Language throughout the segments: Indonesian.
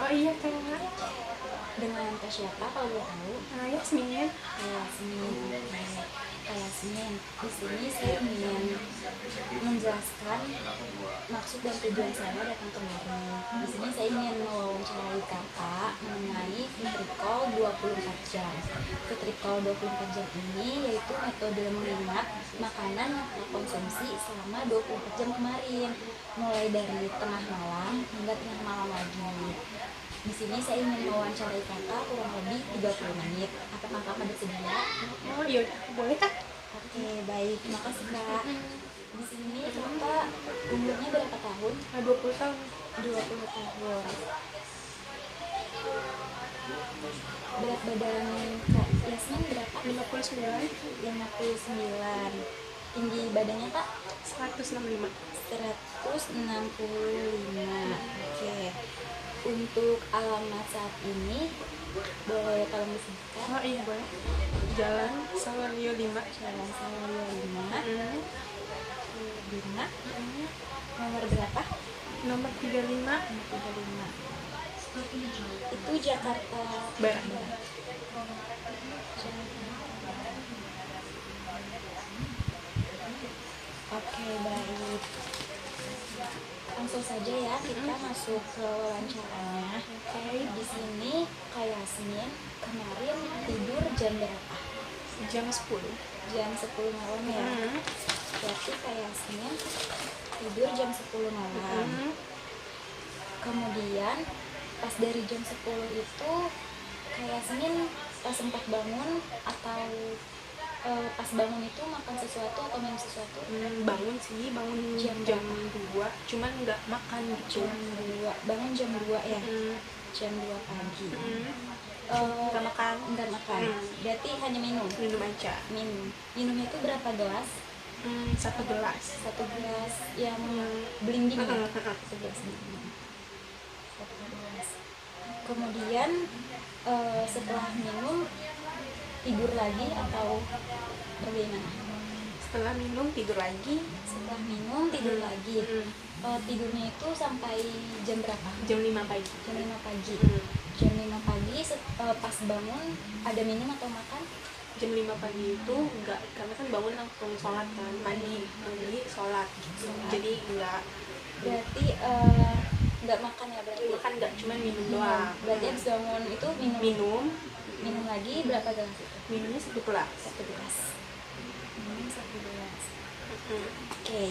Oh iya Kak. Dengan Kak siapa kalau boleh tahu? Yasmin. Yasmin. Oke. Kak Yasmin, di sini saya ingin menjelaskan maksud dan tujuan saya datang kemari. Di sini saya ingin mewawancarai kakak mengenai Fitricol 24 jam. Fitricol 24 jam ini yaitu metode mengingat makanan yang kita konsumsi selama 24 jam kemarin, mulai dari tengah malam hingga tengah malam lagi. Di sini saya ingin mewawancarai kakak kurang lebih 30 menit. Apakah kakak bersedia? Oh iya, boleh Kak. Oke, baik. Terima kasih kak. Di sini kakak umurnya berapa tahun? 20 tahun. 20 tahun. Berat badan kak Yasmin berapa? 59. 59. Tinggi badannya kak? 165. 165. Oke. Untuk alamat saat ini boleh tolong disebutkan? Oh iya boleh. Jalan Sawario 5. Jalan Sawario 5. 5. Nomor berapa? Nomor 35. Nomor 35. Itu Jakarta Barat. Oke, baik. Langsung saja ya kita masuk ke wawancaranya. Oke, di sini Kak Yasmin kemarin tidur jam berapa? Jam 10. Jam 10 malam ya. Berarti Kak Yasmin tidur jam 10 malam. Kemudian pas dari jam 10 itu Kak Yasmin sempat bangun atau pas bangun itu makan sesuatu atau minum sesuatu? Bangun sih, bangun jam 2, cuman nggak makan gitu. Jam 2, bangun jam 2 ya? Jam 2 pagi. Nggak makan. Nggak makan. Berarti hanya minum? Minum aja. Minumnya itu berapa gelas? 1 gelas. 1 gelas yang bling-bling ya? 1 gelas bling-bling. 1 gelas. Kemudian setelah minum tidur lagi atau bagaimana? Setelah minum tidur lagi. Setelah minum tidur lagi. Tidurnya itu sampai jam berapa? Jam 5 pagi. Jam 5 pagi. Jam 5 pagi pas bangun ada minum atau makan? Jam 5 pagi itu enggak, karena kan bangun langsung sholat kan, mandi, sholat gitu. Jadi enggak. Berarti enggak makan ya berarti? Makan enggak, cuma minum doang. Berarti habis bangun itu minum lagi berapa gelas itu? Minumnya 1 gelas. 1 gelas. Minum 1 gelas. Oke.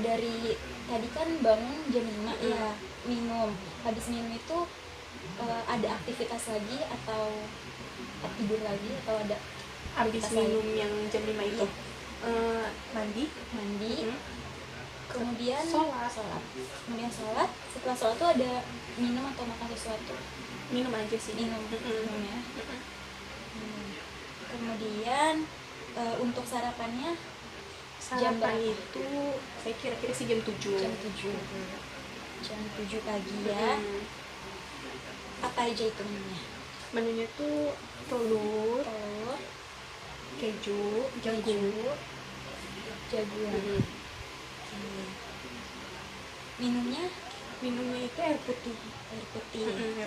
Dari tadi kan bangun jam 5 ya, minum. Habis minum itu ada aktivitas lagi atau tidur lagi atau ada habis minum lagi? Yang jam 5 itu mandi. Kemudian sholat. Kemudian sholat. Setelah sholat tuh ada minum atau makan sesuatu? Minum aja sih. Minumnya. Kemudian untuk sarapannya jam itu saya kira-kira sih jam 7. Jam 7 pagi ya. Apa aja itu menunya? Menunya tuh telur, keju, jagung. Minumnya itu air putih. Air putih ya.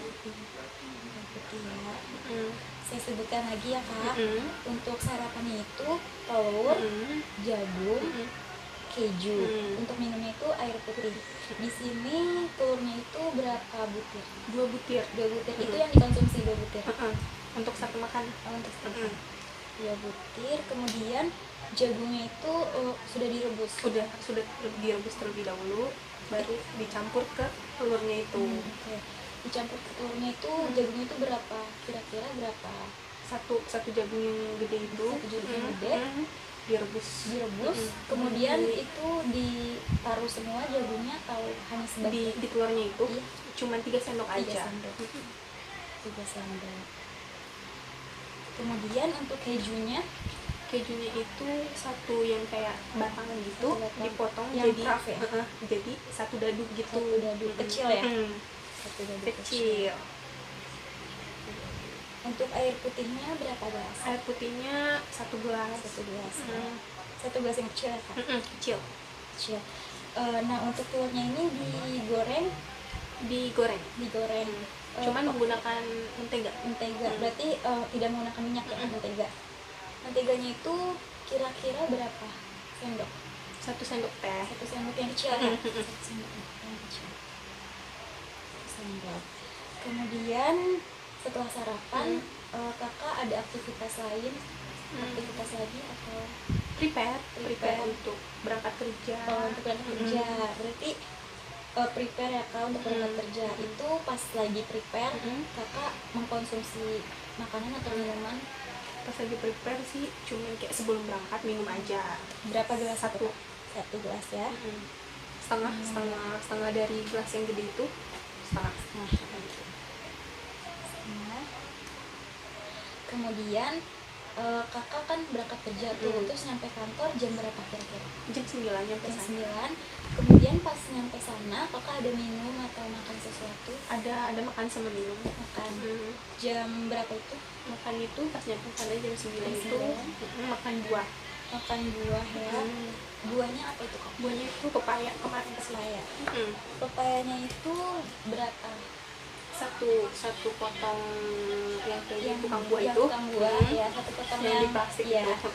Saya sebutkan lagi ya kak. Untuk sarapannya itu telur, jagung, keju. Untuk minumnya itu air putih. Di sini telurnya itu berapa butir? 2 butir. 2 butir. Itu yang dikonsumsi 2 butir. Untuk satu makan. Untuk satu makan. 2 butir. Kemudian jagungnya itu sudah direbus. Sudah direbus terlebih dahulu, baru dicampur ke telurnya itu. Dicampur ke telurnya itu jagungnya itu berapa? Kira-kira berapa? Satu jagung yang gede itu. Satu jagung yang gede. Direbus. Kemudian itu ditaruh semua jagungnya atau hanya sebagian? Di telurnya itu cuma 3 sendok aja. 3 sendok. Kemudian untuk kejunya itu satu yang kayak batangan gitu, dipotong yang jadi craft ya? Jadi satu dadu gitu. Satu dadu kecil ya? Satu dadu kecil. Untuk air putihnya berapa gelas? Air putihnya 1 gelas. 1 gelas. 1 gelas yang kecil ya kak? Kecil. Nah untuk telurnya ini digoreng digoreng. digoreng. Cuman menggunakan mentega. Mentega. Berarti tidak menggunakan minyak ya, mentega. Menteganya itu kira-kira berapa sendok? 1 sendok teh. 1 sendok yang kecil ya. 1 sendok yang kecil. 1 sendok. Kemudian setelah sarapan, kakak ada aktivitas lain? Aktivitas lagi atau prepare untuk berangkat kerja. untuk berangkat kerja? Berarti prepare ya kak untuk berangkat kerja. Itu pas lagi prepare, kakak mengkonsumsi makanan atau minuman? Pas lagi prepare sih cuman kayak sebelum berangkat minum aja. Berapa gelas? 1 gelas ya. setengah dari gelas yang gede itu, setengah. Kemudian kakak kan berangkat kerja tuh, terus nyampe kantor jam berapa kira-kira? Jam 9 nyampe Jam sana. 9. Kemudian pas nyampe sana kakak ada minum atau makan sesuatu? Ada makan sama minum. Makan. Jam berapa itu? Makan itu pas nyampe sana jam 9 Jam itu 9. makan buah. Makan buah ya. Buahnya apa itu kak? Buahnya itu pepaya kemarin sih. Pepaya. Pepayanya itu berapa? Satu potong yang kayak tukang buah yang itu. tukang buah ya, 1 potong yang di plastik ya, itu.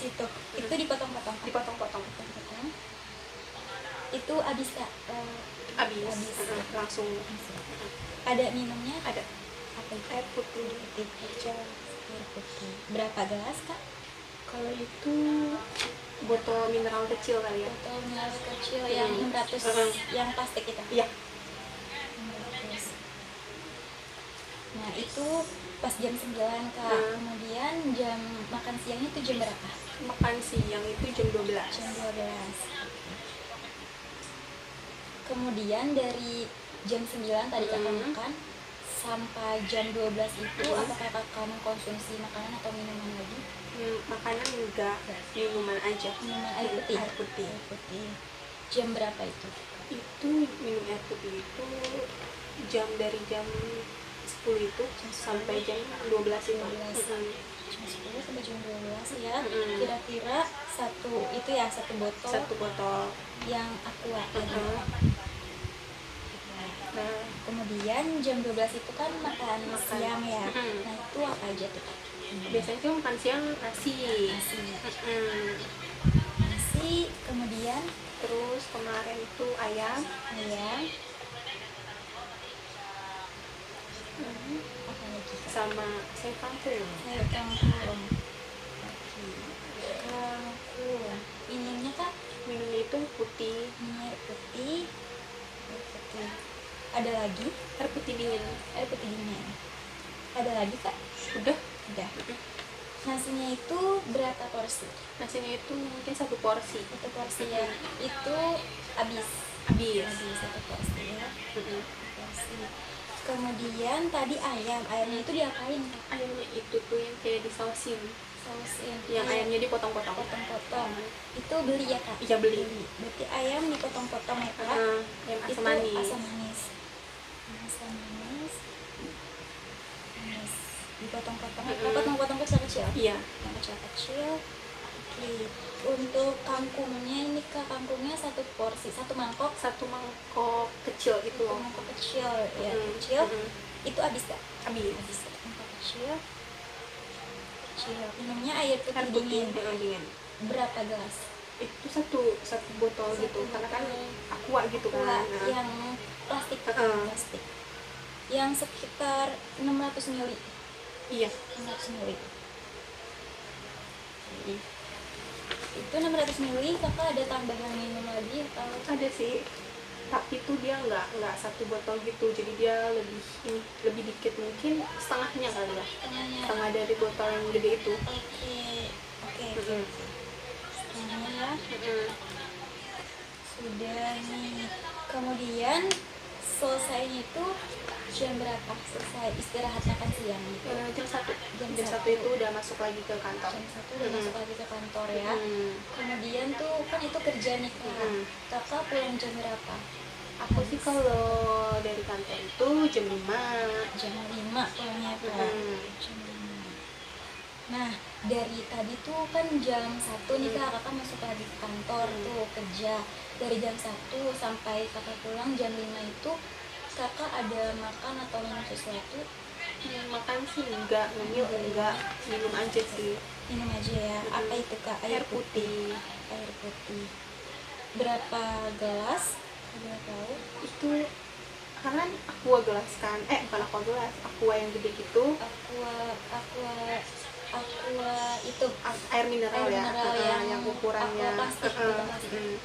situ itu dipotong-potong. Dipotong-potong. Itu habis kak? Habis. Langsung. Ada minumnya? Ada Apa itu? air putih. Air putih. Berapa gelas kak? Kalau itu botol mineral kecil kali ya. Botol mineral kecil yang 600 yang plastik itu? Iya. 600. Nah itu pas jam 9 kak. Kemudian jam makan siangnya itu jam berapa? Makan siang itu jam 12. Jam 12. Kemudian dari jam 9 tadi kakak makan sampai jam 12 itu apakah kakak mengkonsumsi makanan atau minuman lagi? Makanan enggak, minuman aja. Minuman air putih. Air putih. Air putih. Jam berapa itu? Itu minum air putih itu dari jam 10 itu sampai jam 12 itu. 12. Jam 10 sampai jam 12 ya. Kira-kira satu botol. Satu botol Yang aqua. Nah, kemudian jam 12 itu kan makan siang ya. Nah itu apa aja tuh kak? biasanya tuh makan siang nasi. Nasi, kemudian Terus kemarin itu ayam. Apa lagi kak? Sama sayur kangkung. Sayur kangkung. Minumnya kak? Minumnya itu putih. Air putih. Ada lagi? Air putih dingin. Air putih dingin. Ada lagi kak? Udah. Nasinya itu berapa porsi? Nasinya itu mungkin 1 porsi. 1 porsi ya. Itu habis 1 porsi ya. Porsi. Kemudian tadi ayamnya itu diapain kak? Ayamnya itu tuh yang kayak disausin. Yang ayamnya dipotong-potong. Itu beli ya kak? Iya, beli. Berarti ayam dipotong-potong ya kak? Ayam Itu asam manis. asam manis. Dipotong-potong. Kakak memotong kecil-kecil? Iya. Yang kecil-kecil. Oke. Untuk kangkungnya ini kak, kangkungnya 1 porsi, 1 mangkok. 1 mangkok kecil itu. 1 mangkok kecil ya, kecil. Itu habis kak? Habis. Mangkok kecil. Minumnya air putih dingin. Berapa gelas? Itu satu botol gitu, karena kan aqua gitu kan. Yang plastik. Plastik. Yang sekitar 600 ml. Iya. 600 ml. Itu 600 ml kakak ada tambahan minum lagi atau? Ada sih, tapi tuh dia nggak 1 botol gitu, jadi dia lebih dikit, mungkin setengahnya kali ya. Setengah dari botol yang gede itu. Oke. Setengahnya ya. Sudah nih. Kemudian selesainya itu jam berapa? Selesai istirahat makan siang. Jam 1. Jam Jam 1 itu udah masuk lagi ke kantor. Jam 1 udah masuk lagi ke kantor ya. Kemudian tuh kan itu kerja nih kak. Kakak pulang jam berapa? Aku sih kalau dari kantor itu jam 5. Jam 5 pulangnya kak. Jam 5. Nah dari tadi tuh kan jam 1 nih kak, kakak masuk lagi ke kantor tuh kerja. Dari jam 1 sampai kakak pulang jam 5 itu kakak ada makan atau minum sesuatu? Makan sih enggak, ngemil enggak, minum aja sih. Minum aja ya. Apa itu kak? Air putih. Air putih. Berapa gelas? Boleh tahu? Itu kan aqua gelas kan, bukan aqua gelas, aqua yang gede gitu. Aqua itu Air mineral air ya, mineral yang ukurannya aqua plastik, botol plastik.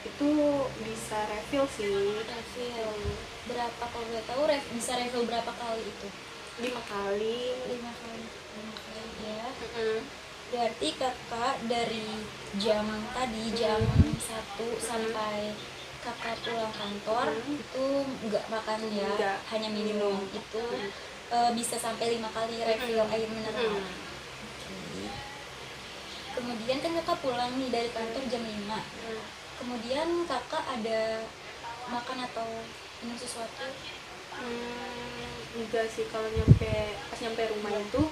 itu bisa refill sih. Refill. Berapa kalau boleh tahu bisa refill berapa kali itu? 5 kali. 5 kali. 5 kali ya. Berarti kakak dari jam tadi jam 1 sampai kakak pulang kantor itu nggak makan ya, Enggak. hanya minum. Itu bisa sampai 5 kali refill air mineral. Oke. Kemudian kan kakak pulang nih dari kantor jam 5. Kemudian kakak ada makan atau minum sesuatu? Enggak sih, kalau pas nyampe rumah itu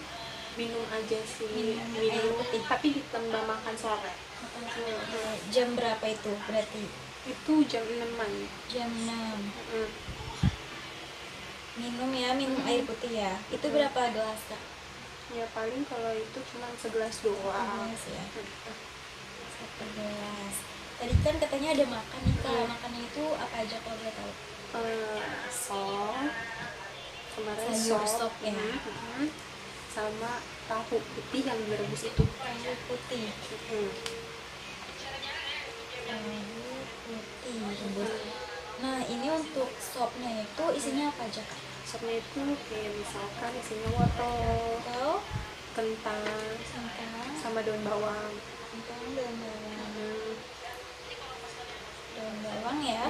minum aja sih, Minum air putih. tapi ditambah makan sore. Makan sore. Jam berapa itu berarti? Itu jam 6-an. Jam 6. Minum air putih ya. Itu berapa gelas kak? Ya paling kalau itu cuma segelas doang. Gelas ya. 1 gelas. Tadi kan katanya ada makan nih kak. Makannya itu apa aja kalau boleh tahu? Sop, kemarin Sayur sop ya. Sama tahu putih yang direbus itu. Tahu putih. Tahu putih rebus. Nah ini untuk sopnya itu isinya apa aja kak? Sopnya itu kayak misalkan isinya wortel, Atau kentang, sama daun bawang. Daun bawang ya.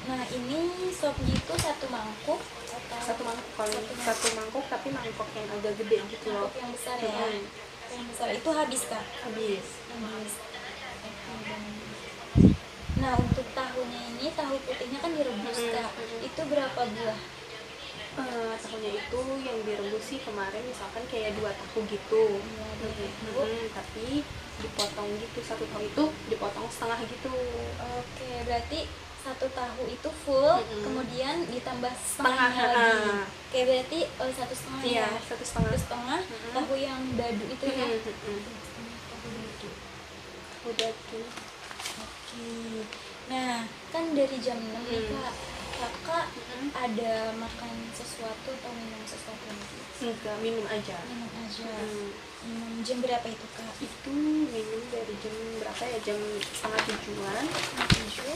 Nah ini sop gitu 1 mangkuk atau Satu mangkuk tapi mangkok yang agak gede gitu loh. mangkuk yang besar ya. Yang besar itu habis kak? Habis. Nah untuk tahunya ini, tahu putihnya kan direbus kak. Itu berapa buah? Tahunya itu yang direbus sih kemarin misalkan kayak 2 tahu gitu. Tapi dipotong gitu, 1 tahu itu dipotong setengah gitu. Oke, berarti 1 tahu itu full, kemudian ditambah setengahnya Setengah, lagi. Oke, berarti 1,5 Iya, ya. 1,5. 1,5 tahu yang dadu itu ya. Tahu dadu. Udah tuh. Oke. Nah, kan dari jam 6 nih kak. Kakak ada makan sesuatu atau minum sesuatu lagi? Enggak, minum aja. Minum aja. Minum jam berapa itu kak? Itu minum dari jam berapa ya? Jam 6:30-an. 7.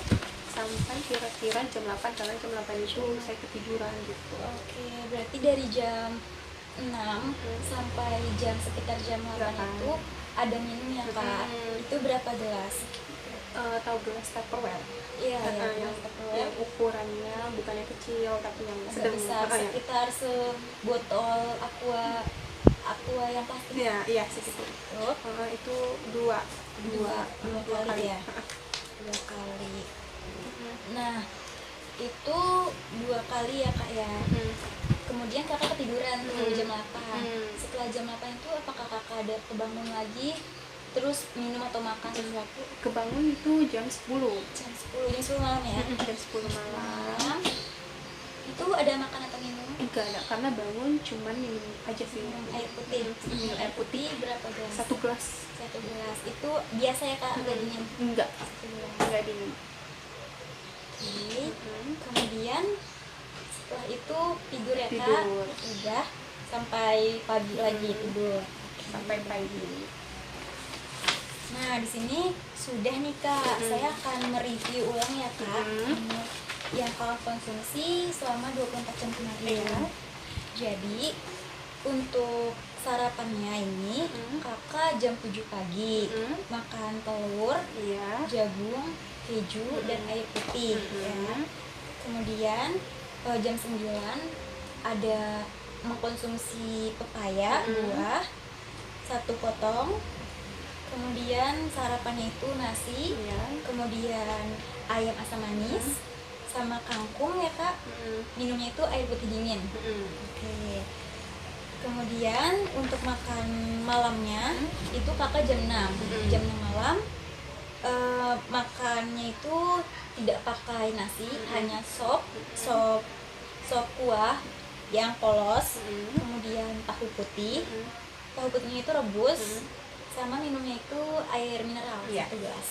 Sampai kira-kira jam 8, karena jam 8 itu saya ketiduran gitu. Oke, berarti dari jam 6 sampai sekitar jam 8 itu ada minumnya kak. Itu berapa gelas? Tahu gelas Tupperware? Iya, yang ukurannya bukan yang kecil tapi yang sedang besar, sekitar sebotol aqua yang plastik. Iya segitu. Itu dua kali ya. 2 kali. Nah itu 2 kali ya kak ya. Kemudian kakak ketiduran tuh jam 8. Setelah jam 8 itu apakah kakak ada kebangun lagi terus minum atau makan sesuatu? Kebangun itu jam 10 malam ya. Jam 10 malam. Itu ada makan atau minum? Enggak ada, karena bangun cuman minum aja sih. Minum air putih. Minum air putih berapa gelas? 1 gelas. 1 gelas. Itu biasa ya kak? Enggak dingin? Enggak dingin. Oke. Kemudian setelah itu tidur ya kak? Udah sampai pagi lagi tidur. Sampai pagi. Nah di sini sudah nih kak. Saya akan mereview ulang ya kak. Yang kakak konsumsi selama 24 jam kemarin. Jadi untuk sarapannya ini kakak jam 7 pagi makan telur, jagung, keju, dan air putih ya. Kemudian jam 9 ada mengkonsumsi pepaya buah 1 potong. Kemudian sarapannya itu nasi, kemudian ayam asam manis sama kangkung ya kak. Minumnya itu air putih dingin. Oke. Kemudian untuk makan malamnya itu kakak jam 6 malam makannya itu tidak pakai nasi, hanya sop kuah yang polos, kemudian tahu putih. Tahu putihnya itu rebus, sama minumnya itu air mineral 1 gelas.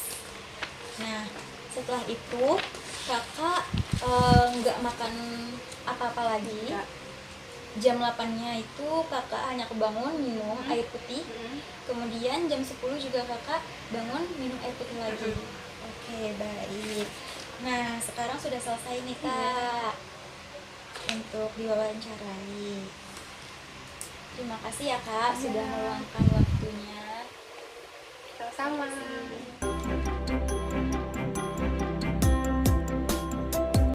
Nah, setelah itu kakak nggak makan apa-apa lagi. Jam 8-nya itu kakak hanya kebangun minum air putih. Kemudian jam 10 juga kakak bangun minum air putih lagi. Oke, baik. Nah, sekarang sudah selesai nih kak untuk diwawancarai. Terima kasih ya kak sudah meluangkan waktunya. Sama-sama.